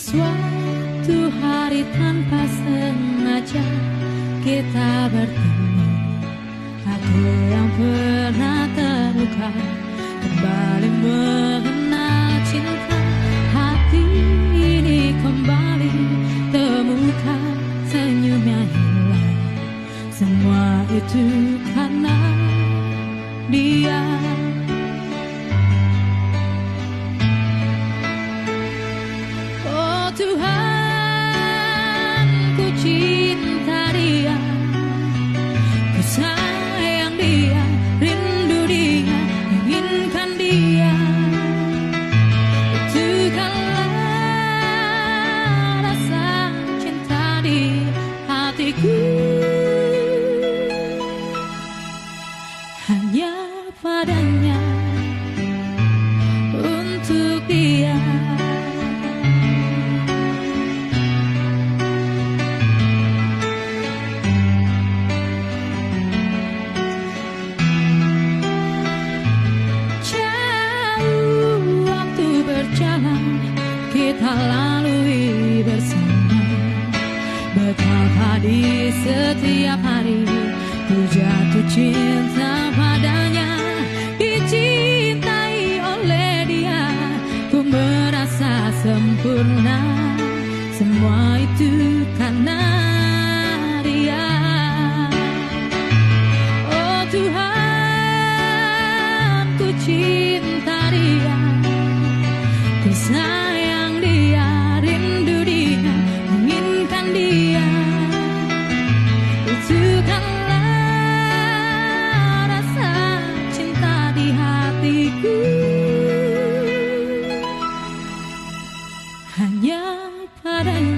Suatu hari tanpa sengaja kita bertemu. Hati yang pernah terluka kembali mengenal cinta. Hati ini kembali temukan senyumnya hilang. Semua itu karena dia. Oh Tuhan, ku cinta dia, ku sayang dia, rindu dia, inginkan dia. Itu kanlah rasa cinta di hatiku. Hanya padanya, untuk dia. Jauh waktu berjalan, kita lalui bersama. Betapa di setiap hari ku jatuh cinta padanya. Dicintai oleh dia, ku merasa sempurna. Semua itu karena dia. Oh Tuhan, ku cinta dia, ku sayang dia, rindu dia, inginkan dia. Itu kanlah rasa cinta di hatiku. Hanya padanya.